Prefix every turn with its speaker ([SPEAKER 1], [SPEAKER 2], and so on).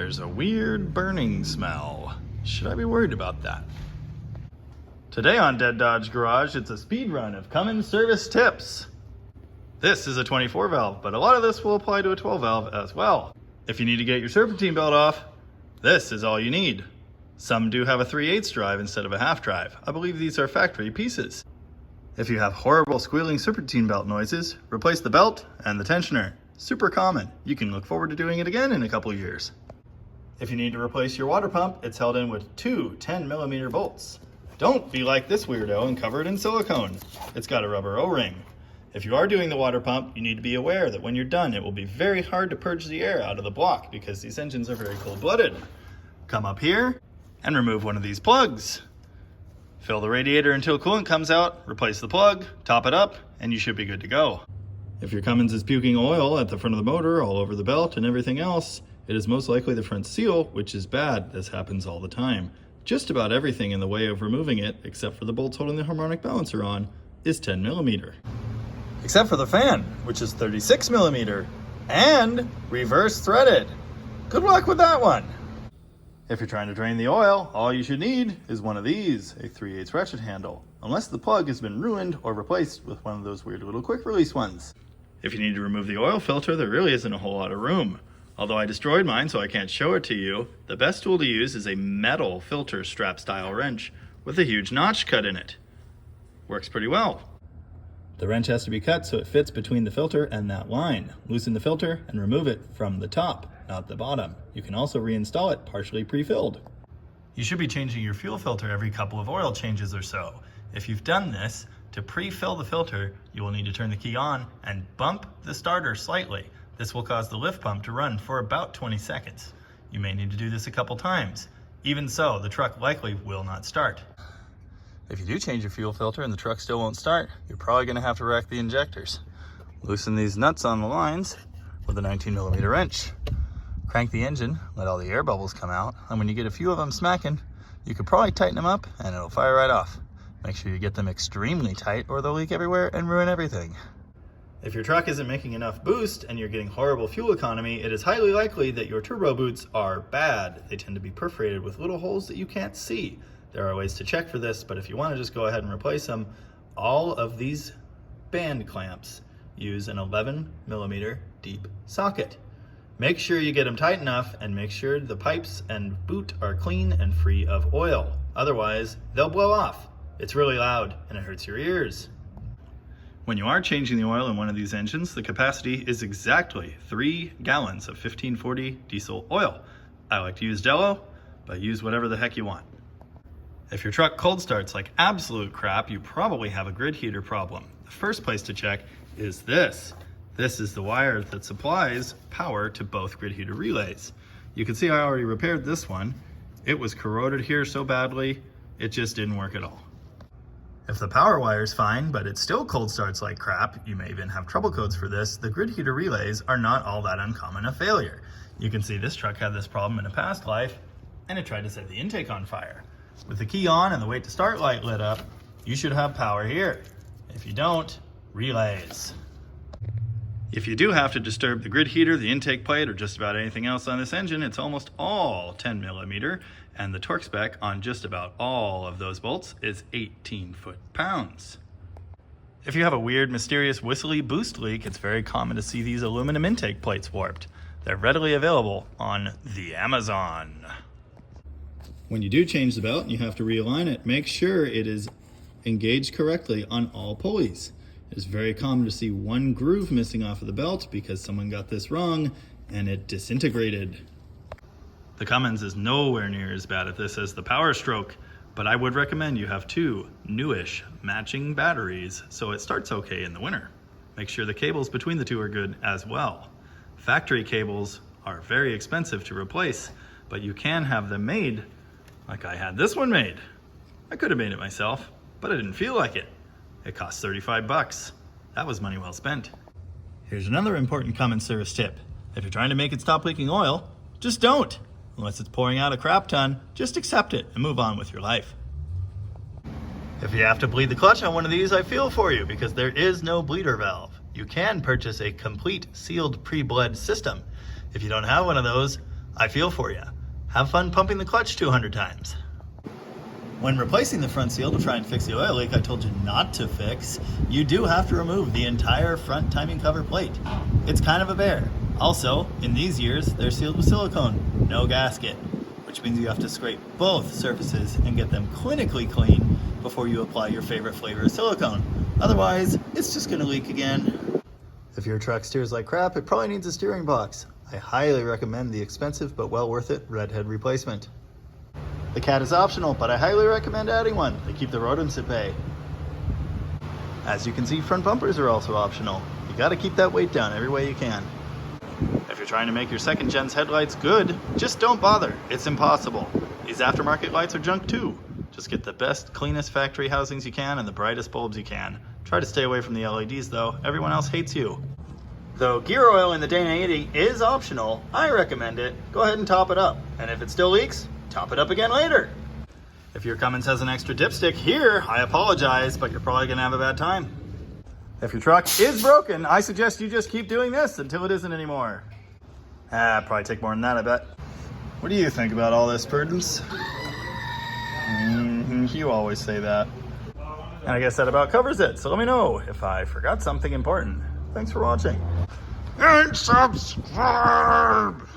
[SPEAKER 1] There's a weird burning smell. Should I be worried about that? Today on Dead Dodge Garage, it's a speed run of Cummins service tips. This is a 24 valve, but a lot of this will apply to a 12 valve as well. If you need to get your serpentine belt off, this is all you need. Some do have a 3/8 drive instead of a half drive. I believe these are factory pieces. If you have horrible squealing serpentine belt noises, replace the belt and the tensioner. Super common. You can look forward to doing it again in a couple years. If you need to replace your water pump, it's held in with two 10mm bolts. Don't be like this weirdo and cover it in silicone. It's got a rubber O-ring. If you are doing the water pump, you need to be aware that when you're done, it will be very hard to purge the air out of the block because these engines are very cold-blooded. Come up here and remove one of these plugs. Fill the radiator until coolant comes out, replace the plug, top it up, and you should be good to go. If your Cummins is puking oil at the front of the motor, all over the belt and everything else, it is most likely the front seal, which is bad. This happens all the time. Just about everything in the way of removing it, except for the bolts holding the harmonic balancer on, is 10mm. Except for the fan, which is 36mm, and reverse threaded. Good luck with that one. If you're trying to drain the oil, all you should need is one of these, a 3/8 ratchet handle, unless the plug has been ruined or replaced with one of those weird little quick release ones. If you need to remove the oil filter, there really isn't a whole lot of room. Although I destroyed mine so I can't show it to you, the best tool to use is a metal filter strap style wrench with a huge notch cut in it. Works pretty well. The wrench has to be cut so it fits between the filter and that line. Loosen the filter and remove it from the top, not the bottom. You can also reinstall it partially pre-filled. You should be changing your fuel filter every couple of oil changes or so. If you've done this, to pre-fill the filter, you will need to turn the key on and bump the starter slightly. This will cause the lift pump to run for about 20 seconds. You may need to do this a couple times. Even so, the truck likely will not start. If you do change your fuel filter and the truck still won't start, you're probably going to have to rack the injectors. Loosen these nuts on the lines with a 19mm wrench. Crank the engine, let all the air bubbles come out, and when you get a few of them smacking, you could probably tighten them up and it'll fire right off. Make sure you get them extremely tight or they'll leak everywhere and ruin everything. If your truck isn't making enough boost and you're getting horrible fuel economy, it is highly likely that your turbo boots are bad. They tend to be perforated with little holes that you can't see. There are ways to check for this, but if you want to just go ahead and replace them, all of these band clamps use an 11mm deep socket. Make sure you get them tight enough and make sure the pipes and boot are clean and free of oil. Otherwise, they'll blow off. It's really loud and it hurts your ears. When you are changing the oil in one of these engines, the capacity is exactly 3 gallons of 1540 diesel oil. I like to use Dello, but use whatever the heck you want. If your truck cold starts like absolute crap, you probably have a grid heater problem. The first place to check is this. This is the wire that supplies power to both grid heater relays. You can see I already repaired this one. It was corroded here so badly, it just didn't work at all. If the power wire's fine, but it still cold starts like crap, you may even have trouble codes for this, the grid heater relays are not all that uncommon a failure. You can see this truck had this problem in a past life, and it tried to set the intake on fire. With the key on and the wait to start light lit up, you should have power here. If you don't, relays. If you do have to disturb the grid heater, the intake plate, or just about anything else on this engine, it's almost all 10mm, and the torque spec on just about all of those bolts is 18 foot-pounds. If you have a weird, mysterious, whistly boost leak, it's very common to see these aluminum intake plates warped. They're readily available on the Amazon. When you do change the belt and you have to realign it, make sure it is engaged correctly on all pulleys. It's very common to see one groove missing off of the belt because someone got this wrong and it disintegrated. The Cummins is nowhere near as bad at this as the Power Stroke, but I would recommend you have 2 newish matching batteries so it starts okay in the winter. Make sure the cables between the two are good as well. Factory cables are very expensive to replace, but you can have them made like I had this one made. I could have made it myself, but I didn't feel like it. It cost 35 bucks. That was money well spent. Here's another important Cummins service tip. If you're trying to make it stop leaking oil, just don't. Unless it's pouring out a crap ton, just accept it and move on with your life. If you have to bleed the clutch on one of these, I feel for you because there is no bleeder valve. You can purchase a complete sealed pre-bled system. If you don't have one of those, I feel for you. Have fun pumping the clutch 200 times. When replacing the front seal to try and fix the oil leak I told you not to fix, you do have to remove the entire front timing cover plate. It's kind of a bear. Also, in these years, they're sealed with silicone, no gasket, which means you have to scrape both surfaces and get them clinically clean before you apply your favorite flavor of silicone. Otherwise, it's just gonna leak again. If your truck steers like crap, it probably needs a steering box. I highly recommend the expensive but well worth it red head replacement. The cat is optional, but I highly recommend adding one. They keep the rodents at bay. As you can see, front bumpers are also optional. You gotta keep that weight down every way you can. If you're trying to make your second gen's headlights good, just don't bother. It's impossible. These aftermarket lights are junk too. Just get the best, cleanest factory housings you can and the brightest bulbs you can. Try to stay away from the LEDs though. Everyone else hates you. Though gear oil in the Dana 80 is optional, I recommend it. Go ahead and top it up. And if it still leaks, top it up again later. If your Cummins has an extra dipstick here, I apologize, but you're probably gonna have a bad time. If your truck is broken, I suggest you just keep doing this until it isn't anymore. Probably take more than that, I bet. What do you think about all this, Prudence? You always say that. And I guess that about covers it, so let me know if I forgot something important. Thanks for watching. And subscribe!